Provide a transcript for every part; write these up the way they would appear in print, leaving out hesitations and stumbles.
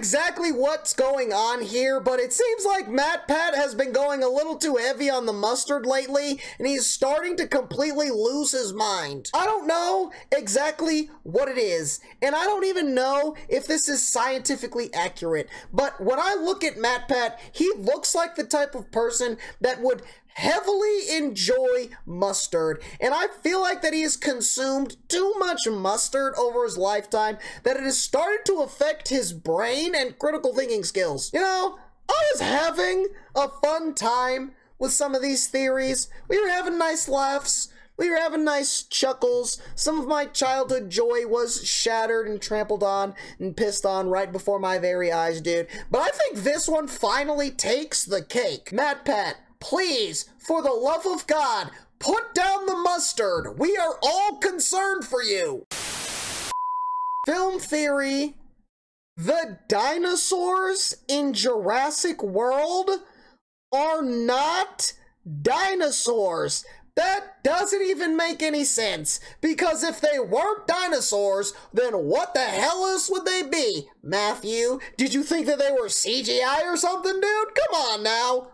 exactly what's going on here, but it seems like MatPat has been going a little too heavy on the mustard lately, and he's starting to completely lose his mind. I don't know exactly what it is, and I don't even know if this is scientifically accurate, but when I look at MatPat, he looks like the type of person that would heavily enjoy mustard, and I feel like that he has consumed too much mustard over his lifetime, that it has started to affect his brain and critical thinking skills. You know, I was having a fun time with some of these theories. We were having nice laughs. We were having nice chuckles. Some of my childhood joy was shattered and trampled on and pissed on right before my very eyes, dude. But I think this one finally takes the cake. MatPat, please, for the love of God, put down the mustard. We are all concerned for you. Film theory. The dinosaurs in Jurassic World are not dinosaurs. That doesn't even make any sense, because if they weren't dinosaurs, then what the hell else would they be? Matthew, did you think that they were CGI or something, dude? Come on now.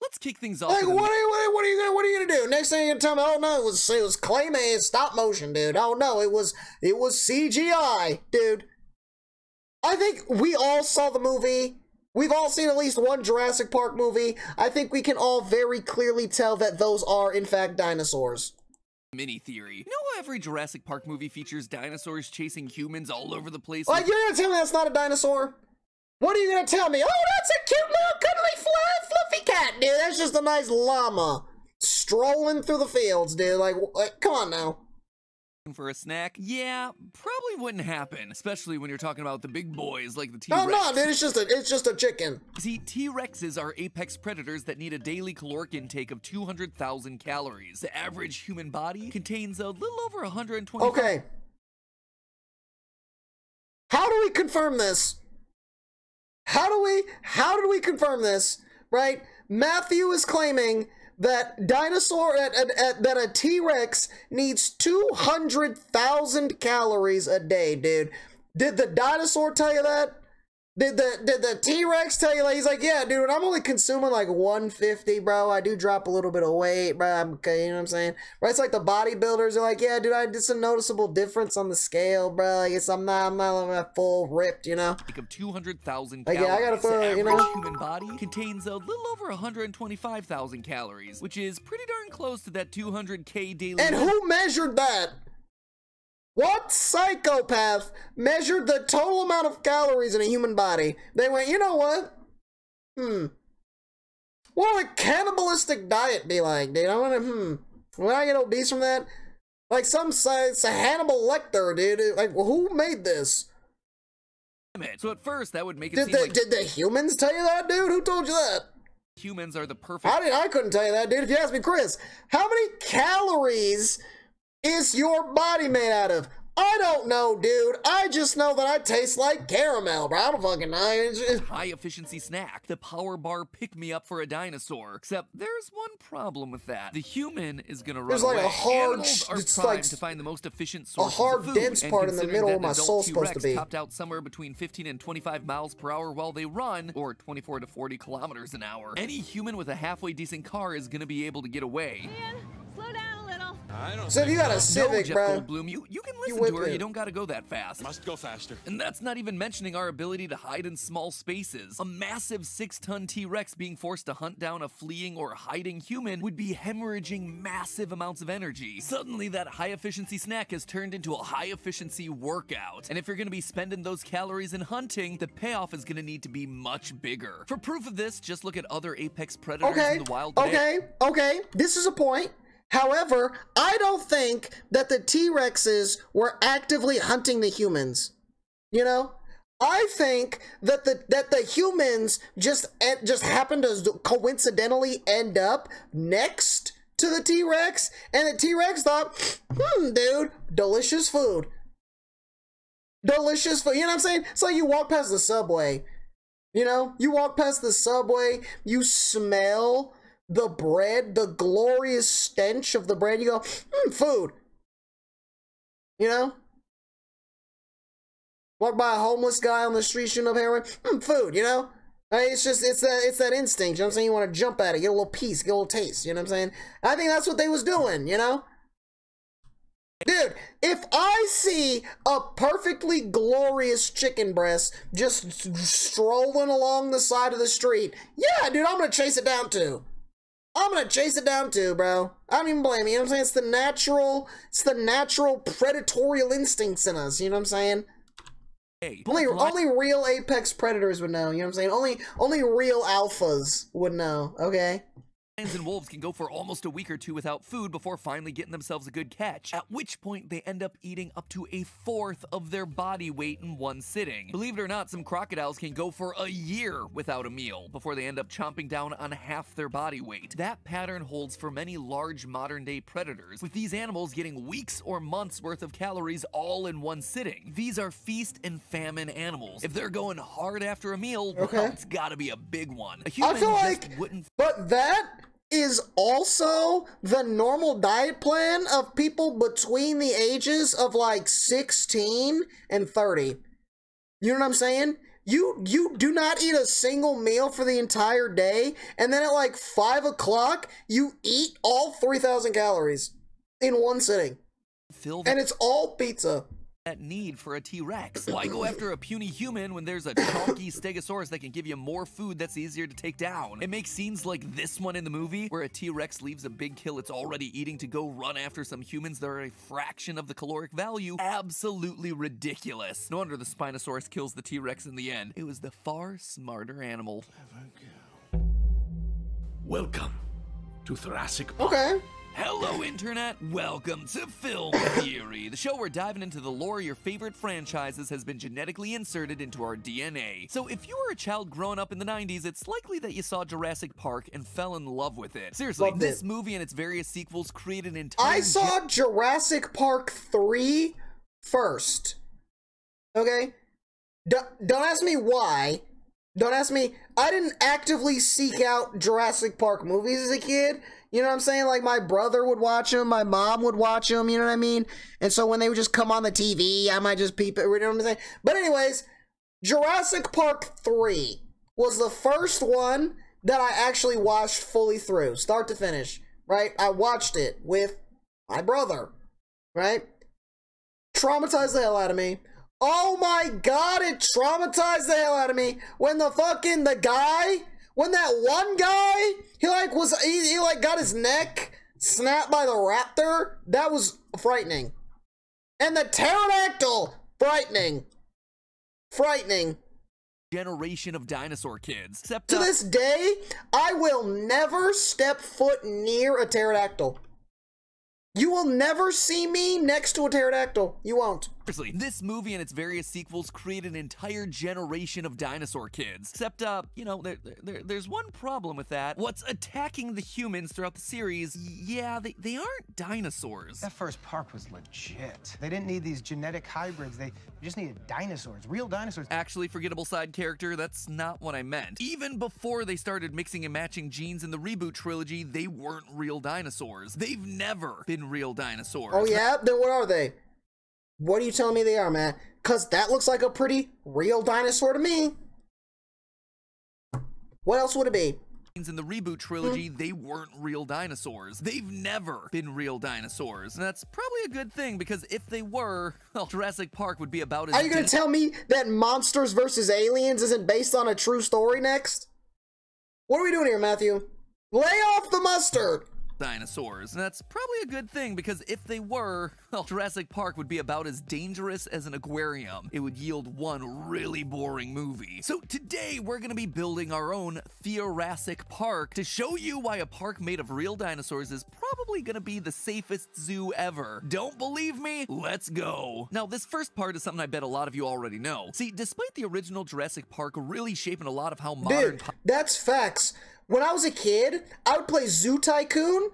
Let's kick things off. Like, what are you gonna do? Next thing you're gonna tell me, oh no, it was claymation, stop motion, dude. Oh no, it was CGI, dude. I think we all saw the movie. We've all seen at least one Jurassic Park movie. I think we can all very clearly tell that those are, in fact, dinosaurs. Mini theory. You know how every Jurassic Park movie features dinosaurs chasing humans all over the place? Like, you're gonna tell me that's not a dinosaur? What are you gonna tell me? Oh, that's a cute little cuddly fluffy cat, dude. That's just a nice llama strolling through the fields, dude. Like come on now. For a snack? Yeah, probably wouldn't happen, especially when you're talking about the big boys like the T-Rex. Oh no, dude, it's just a chicken. See, T-Rexes are apex predators that need a daily caloric intake of 200,000 calories. The average human body contains a little over 120. Okay. How do we confirm this? How do we confirm this? Right? Matthew is claiming that that a T-Rex needs 200,000 calories a day, dude. Did the dinosaur tell you that? Did the T-Rex tell you that? He's like, yeah, dude, I'm only consuming like 150, bro. I do drop a little bit of weight, bro. I'm okay, you know what I'm saying? Right? It's like the bodybuilders are like, yeah, dude, I did some noticeable difference on the scale, bro. Like, I'm not full ripped, you know? Of 200,000 like, calories. yeah, I gotta throw it, you know? The average human body contains a little over 125,000 calories, which is pretty darn close to that 200K daily. And who measured that? What psychopath measured the total amount of calories in a human body? They went, you know what? What would a cannibalistic diet be like, dude? I wonder, will I get obese from that? Like some say it's a Hannibal Lecter, dude. Like, who made this? So at first, that would make it seem like... Did the humans tell you that, dude? Who told you that? Humans are the perfect... I couldn't tell you that, dude. If you ask me, Chris, how many calories is your body made out of? I don't know, dude. I just know that I taste like caramel, bro. I don't fucking know. High efficiency snack, the power bar pick-me-up for a dinosaur. Except there's one problem with that. The human is gonna run away. There's like a hard, Animals are it's primed like to find the most efficient source a hard, of food, dense part in the middle where my soul's supposed to be. Topped out somewhere between 15 and 25 miles per hour while they run, or 24 to 40 kilometers an hour. Any human with a halfway decent car is gonna be able to get away. Man, slow down a little. So if you got a Civic, no, bro, Goldblum, you can listen to her. You don't gotta go that fast. Must go faster. And that's not even mentioning our ability to hide in small spaces. A massive 6-ton T-Rex being forced to hunt down a fleeing or hiding human would be hemorrhaging massive amounts of energy. Suddenly, that high-efficiency snack has turned into a high-efficiency workout. And if you're gonna be spending those calories in hunting, the payoff is gonna need to be much bigger. For proof of this, just look at other apex predators in the wild today. Okay, this is a point. However, I don't think that the T-Rexes were actively hunting the humans. You know? I think that the humans just happened to coincidentally end up next to the T-Rex, and the T-Rex thought, dude, delicious food. Delicious food. You know what I'm saying? It's like you walk past the subway. You know? You walk past the subway, you smell the bread, the glorious stench of the bread, you go, food. You know? Walk by a homeless guy on the street shooting up heroin. Food, you know? It's just, it's that instinct, you know what I'm saying? You want to jump at it, get a little piece, get a little taste, you know what I'm saying? I think that's what they was doing, you know? Dude, if I see a perfectly glorious chicken breast just strolling along the side of the street, yeah, dude, I'm gonna chase it down too. I'm gonna chase it down too, bro. I don't even blame you, you know what I'm saying? It's the natural predatorial instincts in us, you know what I'm saying? Hey, only real apex predators would know, you know what I'm saying? Only real alphas would know, okay? Lions and wolves can go for almost a week or two without food before finally getting themselves a good catch, at which point they end up eating up to a fourth of their body weight in one sitting. Believe it or not, some crocodiles can go for a year without a meal before they end up chomping down on half their body weight. That pattern holds for many large modern-day predators, with these animals getting weeks or months worth of calories all in one sitting. These are feast and famine animals. If they're going hard after a meal, okay, well, it's gotta be a big one. A human I feel just like, wouldn't. But that is also the normal diet plan of people between the ages of like 16 and 30. You know what I'm saying? You do not eat a single meal for the entire day, and then at like 5 o'clock, you eat all 3,000 calories in one sitting. And it's all pizza. That need for a T-Rex. Why go after a puny human when there's a chunky stegosaurus that can give you more food that's easier to take down? It makes scenes like this one in the movie, where a T-Rex leaves a big kill it's already eating to go run after some humans that are a fraction of the caloric value, absolutely ridiculous. No wonder the Spinosaurus kills the T-Rex in the end. It was the far smarter animal. Welcome to Jurassic Park. Okay. Hello, Internet! Welcome to Film Theory, the show where diving into the lore of your favorite franchises has been genetically inserted into our DNA. So if you were a child growing up in the 90s, it's likely that you saw Jurassic Park and fell in love with it. Seriously, this movie and its various sequels created an entire... I saw Jurassic Park 3 first. Okay? Don't ask me why. Don't ask me. I didn't actively seek out Jurassic Park movies as a kid. You know what I'm saying? Like, my brother would watch them, my mom would watch them, you know what I mean? And so when they would just come on the TV, I might just peep it, you know what I'm saying? But anyways, Jurassic Park 3 was the first one that I actually watched fully through, start to finish, right? I watched it with my brother, right? Traumatized the hell out of me. Oh my God, it traumatized the hell out of me when when that one guy, he got his neck snapped by the raptor. That was frightening. And the pterodactyl, frightening. Generation of dinosaur kids. Except to this day, I will never step foot near a pterodactyl. You will never see me next to a pterodactyl. You won't. Seriously, this movie and its various sequels created an entire generation of dinosaur kids. Except, you know, there's one problem with that. What's attacking the humans throughout the series, yeah, they aren't dinosaurs. That first park was legit. They didn't need these genetic hybrids. They just needed dinosaurs, real dinosaurs. Actually, forgettable side character, that's not what I meant. Even before they started mixing and matching genes in the reboot trilogy, they weren't real dinosaurs. They've never been real dinosaurs. Oh yeah? Then what are they? What are you telling me they are, man? Because that looks like a pretty real dinosaur to me. What else would it be? In the reboot trilogy, they weren't real dinosaurs. They've never been real dinosaurs. And that's probably a good thing, because if they were, well, Jurassic Park would be about as... Are you going to tell me that Monsters vs. Aliens isn't based on a true story next? What are we doing here, Matthew? Lay off the mustard! Dinosaurs. And that's probably a good thing, because if they were, well, Jurassic Park would be about as dangerous as an aquarium. It would yield one really boring movie. So today we're gonna be building our own Jurassic Park to show you why a park made of real dinosaurs is probably gonna be the safest zoo ever. Don't believe me? Let's go. Now, this first part is something I bet a lot of you already know. See, despite the original Jurassic Park really shaping a lot of how modern... Dude, that's facts. When I was a kid, I would play Zoo Tycoon,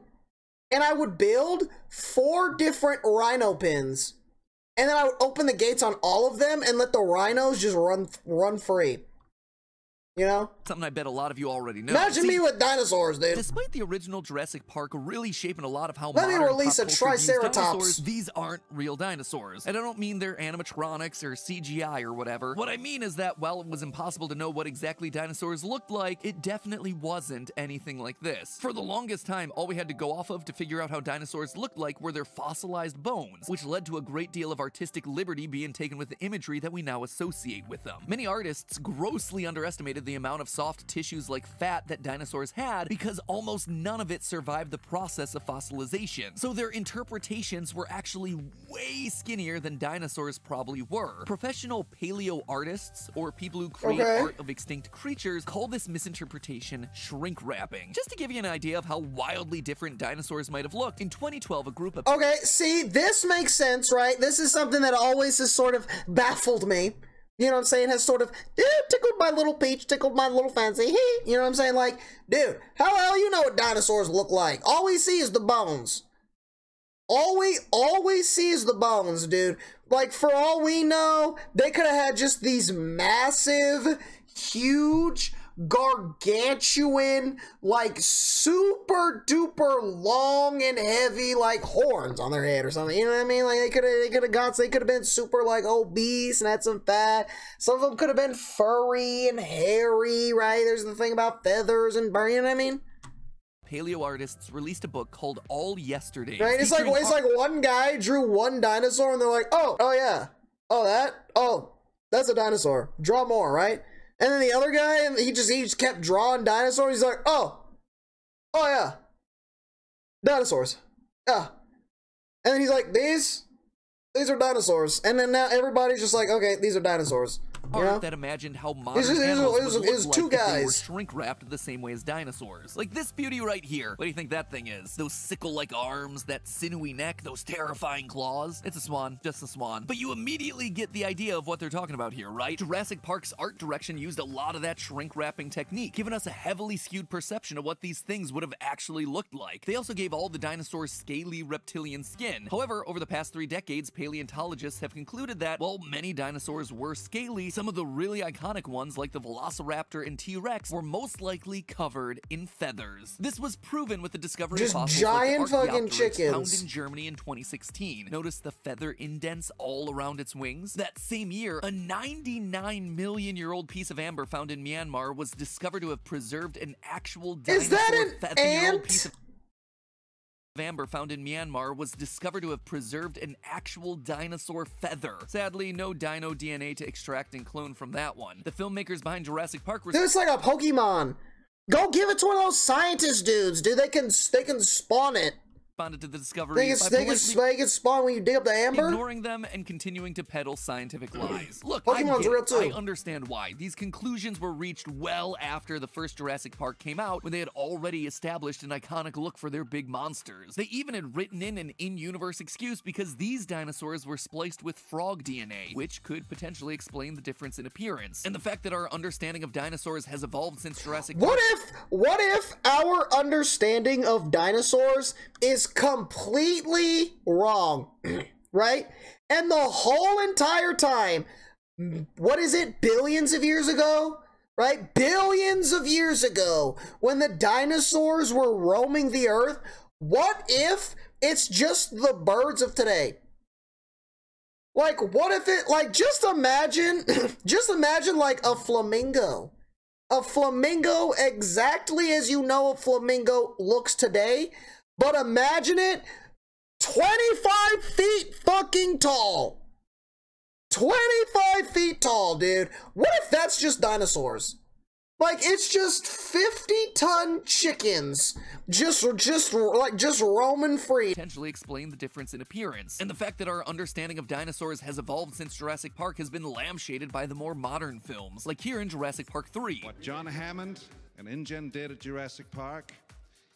and I would build 4 different rhino pens. And then I would open the gates on all of them and let the rhinos just run free. You know? Something I bet a lot of you already know. Imagine me with dinosaurs, dude. Despite the original Jurassic Park really shaping a lot of how Let me release a triceratops. These aren't real dinosaurs. And I don't mean they're animatronics or CGI or whatever. What I mean is that while it was impossible to know what exactly dinosaurs looked like, it definitely wasn't anything like this. For the longest time, all we had to go off of to figure out how dinosaurs looked like were their fossilized bones, which led to a great deal of artistic liberty being taken with the imagery that we now associate with them. Many artists grossly underestimated the amount of soft tissues like fat that dinosaurs had because almost none of it survived the process of fossilization. So their interpretations were actually way skinnier than dinosaurs probably were. Professional paleo artists, or people who create art of extinct creatures, call this misinterpretation shrink wrapping. Just to give you an idea of how wildly different dinosaurs might have looked, in 2012 a group of— Okay, see, this makes sense, right? This is something that always has sort of baffled me. You know what I'm saying? Has sort of tickled my little peach, tickled my little fancy. You know what I'm saying? Like, dude, how the hell you know what dinosaurs look like? All we see is the bones. All we see is the bones, dude. Like, for all we know, they could have had just these massive, huge, gargantuan, like super duper long and heavy, like horns on their head or something. You know what I mean? Like they could have been super like obese and had some fat. Some of them could have been furry and hairy, right? There's the thing about feathers and you know what I mean? Paleo artists released a book called All Yesterdays. Right? It's like one guy drew one dinosaur and they're like, oh yeah, that's a dinosaur. Draw more, right? And then the other guy, he just kept drawing dinosaurs. He's like, oh yeah, dinosaurs, yeah. And then he's like, these are dinosaurs. And then now everybody's just like, okay, these are dinosaurs. You know? That imagined how modern animals would look two like if they were guys shrink wrapped the same way as dinosaurs. Like this beauty right here. What do you think that thing is? Those sickle-like arms, that sinewy neck, those terrifying claws. It's a swan, just a swan. But you immediately get the idea of what they're talking about here, right? Jurassic Park's art direction used a lot of that shrink wrapping technique, giving us a heavily skewed perception of what these things would have actually looked like. They also gave all the dinosaurs scaly reptilian skin. However, over the past 3 decades, paleontologists have concluded that, while many dinosaurs were scaly, some of the really iconic ones like the Velociraptor and T-Rex were most likely covered in feathers. This was proven with the discovery of fossils giant like the fucking chickens found in Germany in 2016. Notice the feather indents all around its wings? That same year, a 99-million-year-old piece of amber found in Myanmar was discovered to have preserved an actual dinosaur. Is that an ant? Piece of amber found in Myanmar was discovered to have preserved an actual dinosaur feather. Sadly, no dino DNA to extract and clone from that one. The filmmakers behind Jurassic Park were— Dude, it's like a Pokemon. Go give it to one of those scientist dudes, dude. They can spawn it. responded to the discovery they can spawn when you dig up the amber? Ignoring them and continuing to peddle scientific lies. Look, Pokemon's real too. I understand why. These conclusions were reached well after the first Jurassic Park came out, when they had already established an iconic look for their big monsters. They even had written in an in-universe excuse because these dinosaurs were spliced with frog DNA, which could potentially explain the difference in appearance. And the fact that our understanding of dinosaurs has evolved since Jurassic Park— What if our understanding of dinosaurs is completely wrong, right? And the whole entire time, what is it, billions of years ago, right? Billions of years ago, when the dinosaurs were roaming the earth, what if it's just the birds of today? Like, what if it, like, just imagine like a flamingo. A flamingo exactly as you know a flamingo looks today, but imagine it 25 feet fucking tall. 25 feet tall, dude. What if that's just dinosaurs? Like, it's just 50-ton chickens just roaming free. Potentially explain the difference in appearance. And the fact that our understanding of dinosaurs has evolved since Jurassic Park has been lampshaded by the more modern films, like here in Jurassic Park 3. What John Hammond and InGen did at Jurassic Park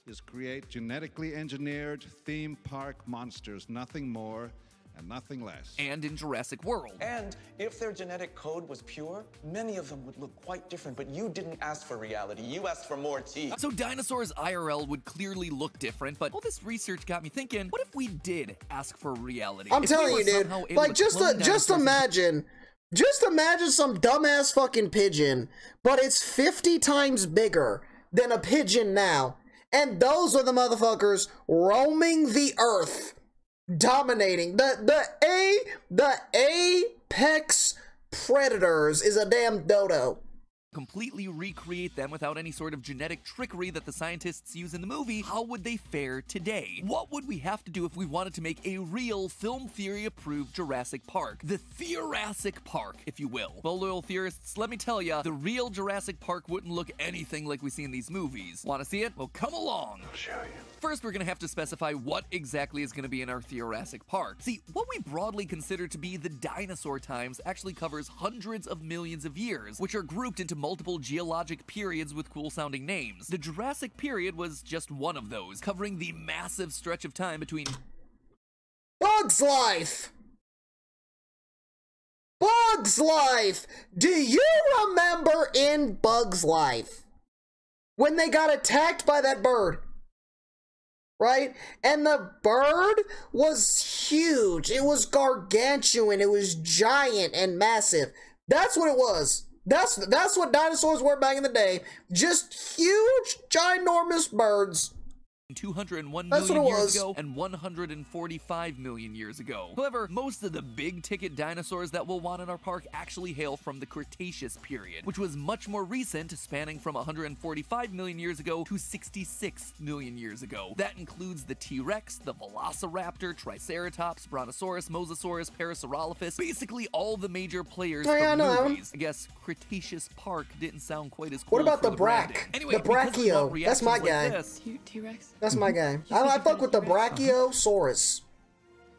is create genetically engineered theme park monsters, nothing more and nothing less. And in Jurassic World. And if their genetic code was pure, many of them would look quite different, but you didn't ask for reality, you asked for more teeth. So dinosaurs IRL would clearly look different, but all this research got me thinking, what if we did ask for reality? I'm telling you, dude, like, just Just imagine some dumbass fucking pigeon, but it's 50 times bigger than a pigeon now. And those are the motherfuckers roaming the earth, dominating. The apex predators is a damn dodo. Completely recreate them without any sort of genetic trickery that the scientists use in the movie, how would they fare today? What would we have to do if we wanted to make a real film theory approved Jurassic Park? The Theorassic Park, if you will. Well, loyal theorists, let me tell ya, the real Jurassic Park wouldn't look anything like we see in these movies. Want to see it? Well, come along. I'll show you. First, we're gonna have to specify what exactly is gonna be in our Theorassic Park. See, what we broadly consider to be the dinosaur times actually covers hundreds of millions of years, which are grouped into multiple geologic periods with cool-sounding names. The Jurassic period was just one of those, covering the massive stretch of time between Bug's Life! Bug's Life! Do you remember in Bug's Life when they got attacked by that bird? Right? And the bird was huge. It was gargantuan. It was giant and massive. That's what it was. That's what dinosaurs were back in the day. Just huge, ginormous birds. 201 million years ago and 145 million years ago. However, most of the big-ticket dinosaurs that we'll want in our park actually hail from the Cretaceous period, which was much more recent, spanning from 145 million years ago to 66 million years ago. That includes the T-Rex, the Velociraptor, Triceratops, Brontosaurus, Mosasaurus, Parasaurolophus, basically all the major players from movies. I guess Cretaceous Park didn't sound quite as cool. What about for the Brack? Anyway, the Brachio. That's my guy. T-Rex. That's my guy. I fuck with the Brachiosaurus.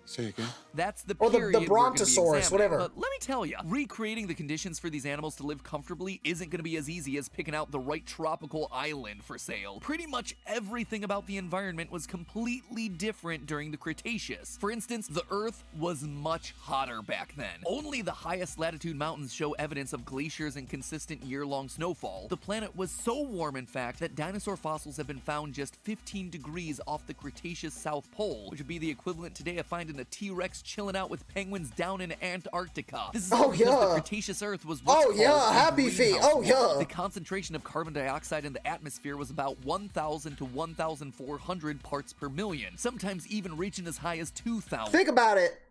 Say again. That's the or period the Brontosaurus, whatever. But let me tell you, recreating the conditions for these animals to live comfortably isn't going to be as easy as picking out the right tropical island for sale. Pretty much everything about the environment was completely different during the Cretaceous. For instance, the Earth was much hotter back then. Only the highest latitude mountains show evidence of glaciers and consistent year-long snowfall. The planet was so warm, in fact, that dinosaur fossils have been found just 15 degrees off the Cretaceous South Pole, which would be the equivalent today of finding a T-Rex chilling out with penguins down in Antarctica. This is because the Cretaceous Earth was what's called happy feet. The concentration of carbon dioxide in the atmosphere was about 1,000 to 1,400 parts per million, sometimes even reaching as high as 2,000. Think about it.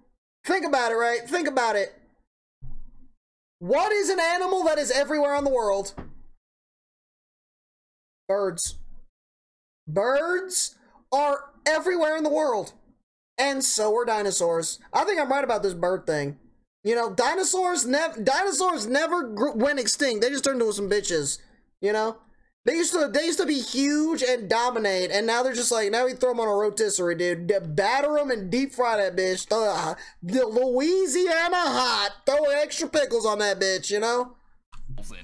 Think about it, right? Think about it. What is an animal that is everywhere in the world? Birds. Birds are everywhere in the world. And so are dinosaurs. I think I'm right about this bird thing. You know, dinosaurs never went extinct. They just turned into some bitches. You know, they used to be huge and dominate, and now they're just like, now we throw them on a rotisserie, dude. Batter them and deep fry that bitch. The Louisiana hot. Throw extra pickles on that bitch. You know.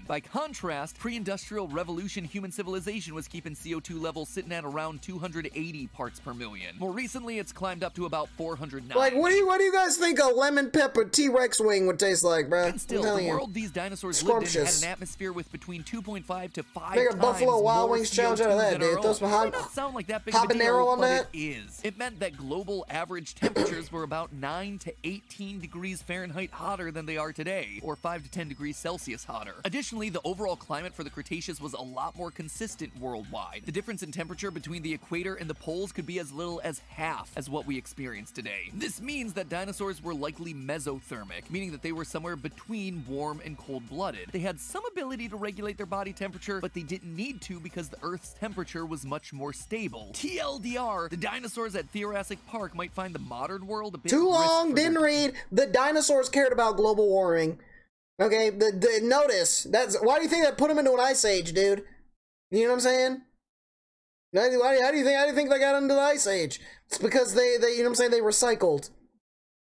By contrast, pre-industrial revolution human civilization was keeping CO2 levels sitting at around 280 parts per million. More recently, it's climbed up to about 409. Like, what do you guys think a lemon pepper T-Rex wing would taste like, bruh? And still, the world these dinosaurs lived in had an atmosphere with between 2.5 to 5 times Buffalo Wild Wings challenge out of that, dude. Those might not sound like that big of a deal, on but that? it is. It meant that global average temperatures were about 9 to 18 degrees Fahrenheit hotter than they are today, or 5 to 10 degrees Celsius hotter. Additionally, the overall climate for the Cretaceous was a lot more consistent worldwide. The difference in temperature between the equator and the poles could be as little as half as what we experience today. This means that dinosaurs were likely mesothermic, meaning that they were somewhere between warm and cold-blooded. They had some ability to regulate their body temperature, but they didn't need to because the Earth's temperature was much more stable. TLDR, the dinosaurs at Theorassic Park might find the modern world a bit too long, didn't read. The dinosaurs cared about global warming. Okay, notice, why do you think that put them into an ice age, dude? You know what I'm saying? How do you think they got into the ice age? It's because they you know what I'm saying, they recycled.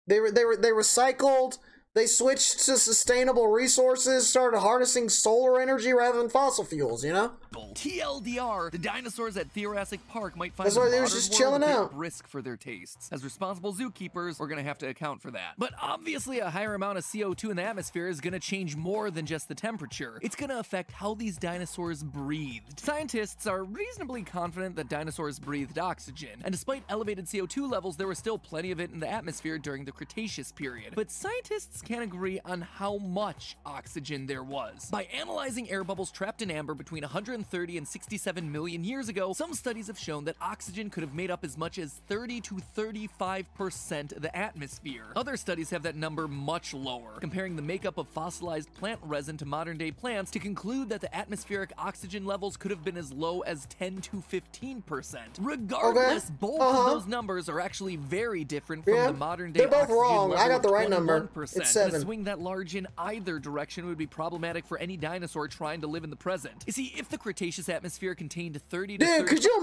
They recycled, they switched to sustainable resources, started harnessing solar energy rather than fossil fuels, you know? TLDR, the dinosaurs at Theorassic Park might find the modern world a bit brisk for their tastes. As responsible zookeepers, we're gonna have to account for that. But obviously a higher amount of CO2 in the atmosphere is gonna change more than just the temperature. It's gonna affect how these dinosaurs breathed. Scientists are reasonably confident that dinosaurs breathed oxygen, and despite elevated CO2 levels, there was still plenty of it in the atmosphere during the Cretaceous period. But scientists can't agree on how much oxygen there was. By analyzing air bubbles trapped in amber between 130 and 67 million years ago, some studies have shown that oxygen could have made up as much as 30 to 35% of the atmosphere. Other studies have that number much lower, comparing the makeup of fossilized plant resin to modern-day plants to conclude that the atmospheric oxygen levels could have been as low as 10 to 15%. Regardless, both of those numbers are actually very different from the modern-day they're both oxygen wrong. level I got the right of number. 21%. It's 7. And a swing that large in either direction would be problematic for any dinosaur trying to live in the present. You see, if the Cretaceous atmosphere contained 30 to 30... Dude, could you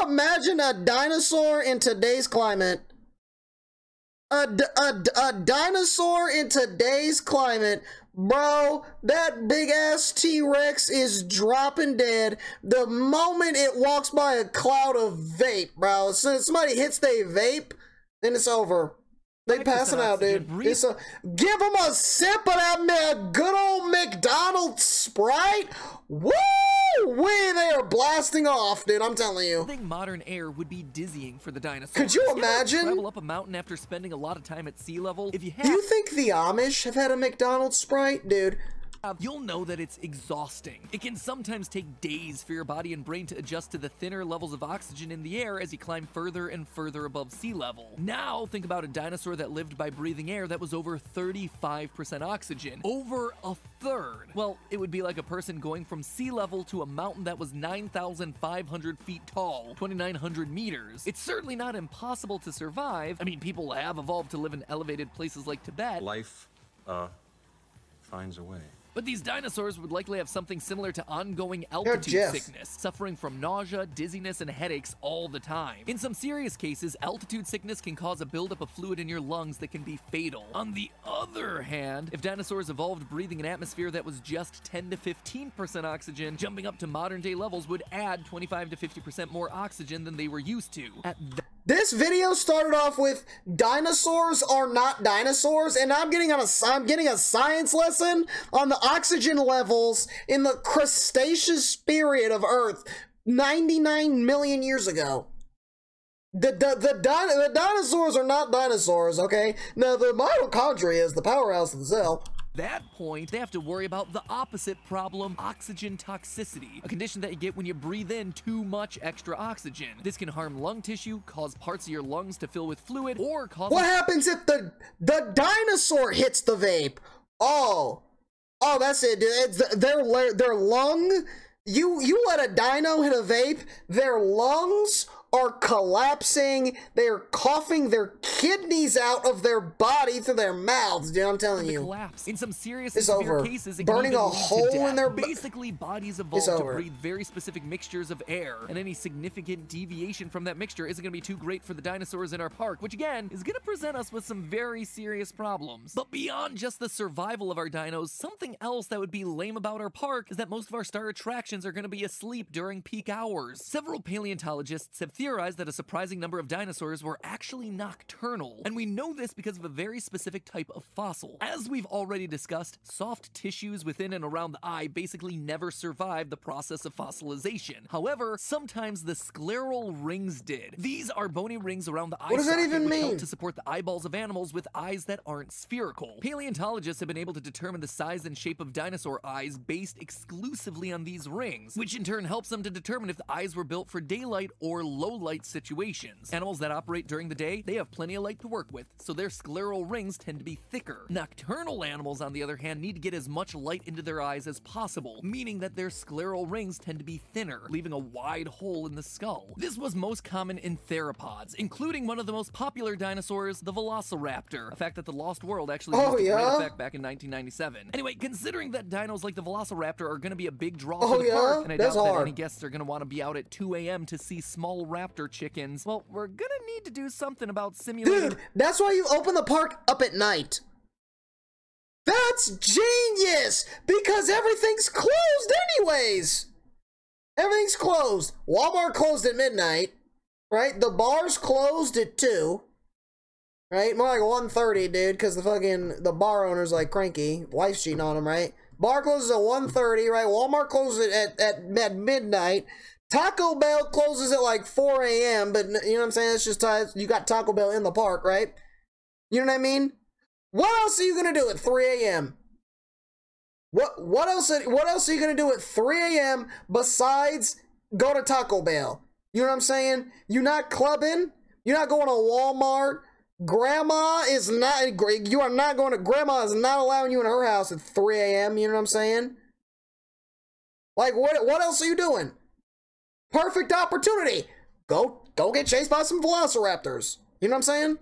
imagine a dinosaur in today's climate? A dinosaur in today's climate, bro, that big ass T-Rex is dropping dead the moment it walks by a cloud of vape, bro. As soon as somebody hits their vape, then it's over. They passing out, dude. Give them a sip of that good old McDonald's Sprite. Woo! They are blasting off, dude. I'm telling you. I think modern air would be dizzying for the dinosaurs. Could you imagine? Travel up a mountain after spending a lot of time at sea level. If you have, do you think the Amish have had a McDonald's Sprite, dude? You'll know that it's exhausting. It can sometimes take days for your body and brain to adjust to the thinner levels of oxygen in the air as you climb further and further above sea level. Now, think about a dinosaur that lived by breathing air that was over 35% oxygen. Over a third. Well, it would be like a person going from sea level to a mountain that was 9,500 feet tall, 2,900 meters. It's certainly not impossible to survive. I mean, people have evolved to live in elevated places like Tibet. Life, finds a way. But these dinosaurs would likely have something similar to ongoing altitude sickness, suffering from nausea, dizziness, and headaches all the time. In some serious cases, altitude sickness can cause a buildup of fluid in your lungs that can be fatal. On the other hand, if dinosaurs evolved breathing an atmosphere that was just 10 to 15% oxygen, jumping up to modern-day levels would add 25 to 50% more oxygen than they were used to. This video started off with dinosaurs are not dinosaurs, and I'm getting a science lesson on the oxygen levels in the Cretaceous period of Earth 99 million years ago. The dinosaurs are not dinosaurs, okay? Now, the mitochondria is the powerhouse of the cell. That point, they have to worry about the opposite problem, oxygen toxicity, a condition that you get when you breathe in too much extra oxygen. This can harm lung tissue, cause parts of your lungs to fill with fluid, or cause... What happens if the dinosaur hits the vape? Oh, that's it, dude. It's their lung... You let a dino hit a vape, their lungs are collapsing, they're coughing their kidneys out of their body through their mouths, dude, I'm telling you. Collapse. In some serious it's severe over. cases, it burning can a even lead hole to death. in their Basically, bodies evolved to breathe very specific mixtures of air, and any significant deviation from that mixture isn't going to be too great for the dinosaurs in our park, which again, is going to present us with some very serious problems. But beyond just the survival of our dinos, something else that would be lame about our park is that most of our star attractions are going to be asleep during peak hours. Several paleontologists have theorized that a surprising number of dinosaurs were actually nocturnal, and we know this because of a very specific type of fossil. As we've already discussed, soft tissues within and around the eye basically never survived the process of fossilization. However, sometimes the scleral rings did. These are bony rings around the eye What does that even which mean? help to support the eyeballs of animals with eyes that aren't spherical. Paleontologists have been able to determine the size and shape of dinosaur eyes based exclusively on these rings, which in turn helps them to determine if the eyes were built for daylight or low light situations. Animals that operate during the day, they have plenty of light to work with, so their scleral rings tend to be thicker. Nocturnal animals, on the other hand, need to get as much light into their eyes as possible, meaning that their scleral rings tend to be thinner, leaving a wide hole in the skull. This was most common in theropods, including one of the most popular dinosaurs, the velociraptor, a fact that the Lost World actually used to great effect back in 1997. Anyway, considering that dinos like the velociraptor are going to be a big draw for the park, and I doubt that any guests are going to want to be out at 2 a.m. to see small raptor chickens, well, we're gonna need to do something about simulating. Dude, that's why you open the park up at night. That's genius! Because everything's closed anyways! Everything's closed. Walmart closed at midnight, right? The bar's closed at 2, right? More like 1:30, dude, because the bar owner's like cranky. Wife's cheating on him, right? Bar closes at 1:30, right? Walmart closes at midnight. Taco Bell closes at like 4 a.m., but you know what I'm saying? It's just you got Taco Bell in the park, right? You know what I mean? What else are you gonna do at 3 a.m.? What else are you gonna do at 3 a.m. besides go to Taco Bell? You know what I'm saying? You're not clubbing. You're not going to Walmart. Grandma is not. You are not going to. Grandma is not allowing you in her house at 3 a.m. You know what I'm saying? Like what else are you doing? Perfect opportunity. Go get chased by some velociraptors. You know what I'm saying?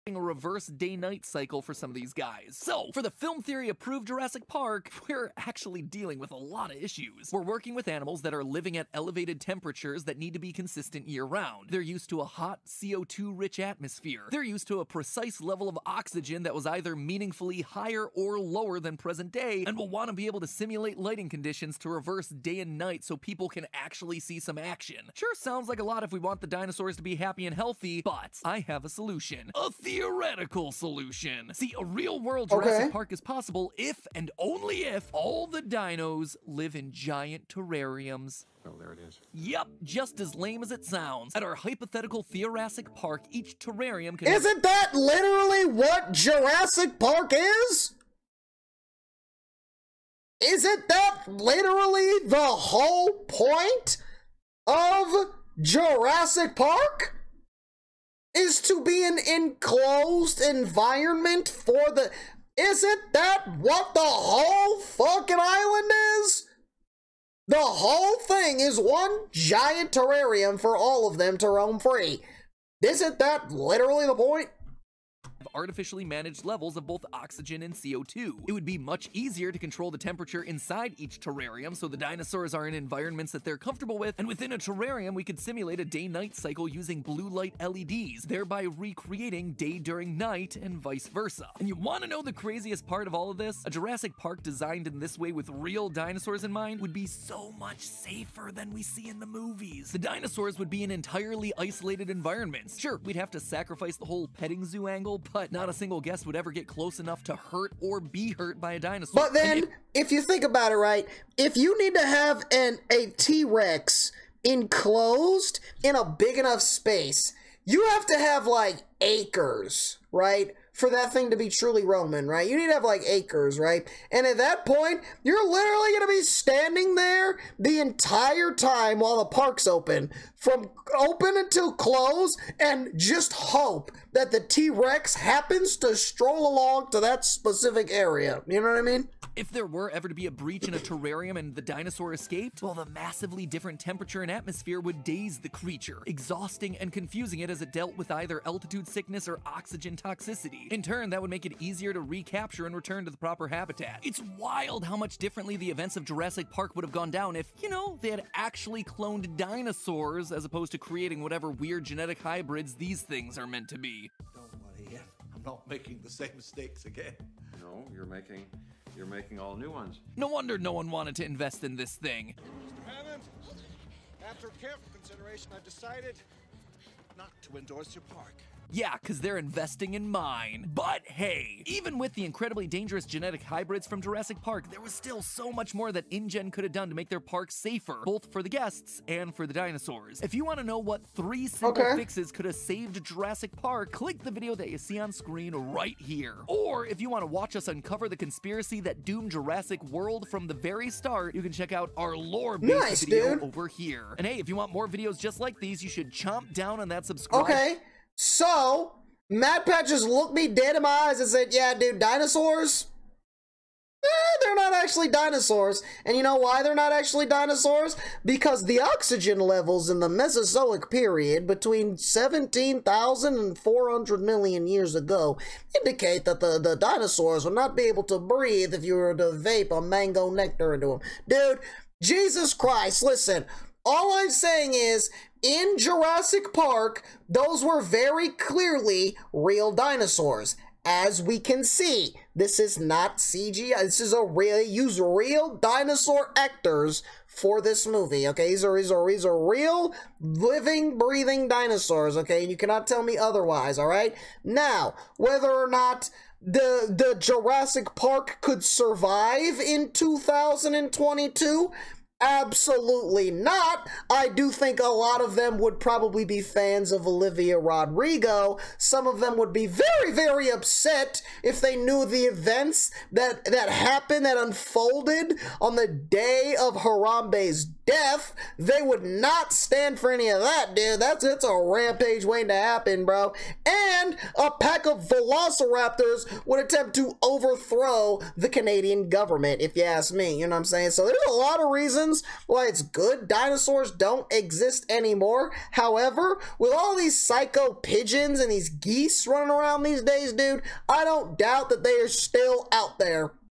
A reverse day-night cycle for some of these guys. So, for the film theory approved Jurassic Park, we're actually dealing with a lot of issues. We're working with animals that are living at elevated temperatures that need to be consistent year-round. They're used to a hot, CO2-rich atmosphere. They're used to a precise level of oxygen that was either meaningfully higher or lower than present day, and will want to be able to simulate lighting conditions to reverse day and night so people can actually see some action. Sure sounds like a lot if we want the dinosaurs to be happy and healthy, but I have a solution. A theoretical solution. See, a real-world Jurassic Park is possible if and only if all the dinos live in giant terrariums. Oh, there it is. Yep, just as lame as it sounds. At our hypothetical Jurassic Park, each terrarium can... Isn't that literally what Jurassic Park is? Isn't that literally the whole point of Jurassic Park? Is to be an enclosed environment for the... Isn't that what the whole fucking island is? The whole thing is one giant terrarium for all of them to roam free. Isn't that literally the point? Artificially managed levels of both oxygen and CO2. It would be much easier to control the temperature inside each terrarium so the dinosaurs are in environments that they're comfortable with, and within a terrarium we could simulate a day-night cycle using blue light LEDs, thereby recreating day during night and vice versa. And you want to know the craziest part of all of this? A Jurassic Park designed in this way with real dinosaurs in mind would be so much safer than we see in the movies. The dinosaurs would be in entirely isolated environments. Sure, we'd have to sacrifice the whole petting zoo angle, but not a single guest would ever get close enough to hurt or be hurt by a dinosaur. But then, if you think about it, right, if you need to have a T-Rex enclosed in a big enough space, you have to have, like, acres, right, for that thing to be truly Roman, right? You need to have, like, acres, right? And at that point, you're literally going to be standing there the entire time while the park's open, from open until close, and just hope that the T-Rex happens to stroll along to that specific area. You know what I mean? If there were ever to be a breach in a terrarium and the dinosaur escaped, well, the massively different temperature and atmosphere would daze the creature, exhausting and confusing it as it dealt with either altitude sickness or oxygen toxicity. In turn, that would make it easier to recapture and return to the proper habitat. It's wild how much differently the events of Jurassic Park would have gone down if, you know, they had actually cloned dinosaurs as opposed to creating whatever weird genetic hybrids these things are meant to be. Don't worry, I'm not making the same mistakes again. No, you're making all new ones. No wonder no one wanted to invest in this thing. Mr. Hammond, after careful consideration, I've decided not to endorse your park. Yeah, because they're investing in mine. But hey, even with the incredibly dangerous genetic hybrids from Jurassic Park, there was still so much more that InGen could have done to make their park safer, both for the guests and for the dinosaurs. If you want to know what 3 simple fixes could have saved Jurassic Park, click the video that you see on screen right here. Or if you want to watch us uncover the conspiracy that doomed Jurassic World from the very start, you can check out our lore-based video over here. And hey, if you want more videos just like these, you should chomp down on that subscribe. Okay. So, MatPat just looked me dead in my eyes and said, yeah, dude, dinosaurs? They're not actually dinosaurs. And you know why they're not actually dinosaurs? Because the oxygen levels in the Mesozoic period between 17,000 and 400 million years ago indicate that the dinosaurs would not be able to breathe if you were to vape a mango nectar into them. Dude, Jesus Christ, listen. All I'm saying is, in Jurassic Park, those were very clearly real dinosaurs. As we can see, this is not CGI. This is use real dinosaur actors for this movie, okay? These are real, living, breathing dinosaurs, okay? You cannot tell me otherwise, all right? Now, whether or not the Jurassic Park could survive in 2022, Absolutely not. I do think a lot of them would probably be fans of Olivia Rodrigo. Some of them would be very, very upset if they knew the events that happened, that unfolded on the day of Harambe's death. They would not stand for any of that, dude. It's a rampage waiting to happen, bro. And a pack of velociraptors would attempt to overthrow the Canadian government, if you ask me. You know what I'm saying? So there's a lot of reasons why it's good dinosaurs don't exist anymore. However, with all these psycho pigeons and these geese running around these days, dude, I don't doubt that they are still out there.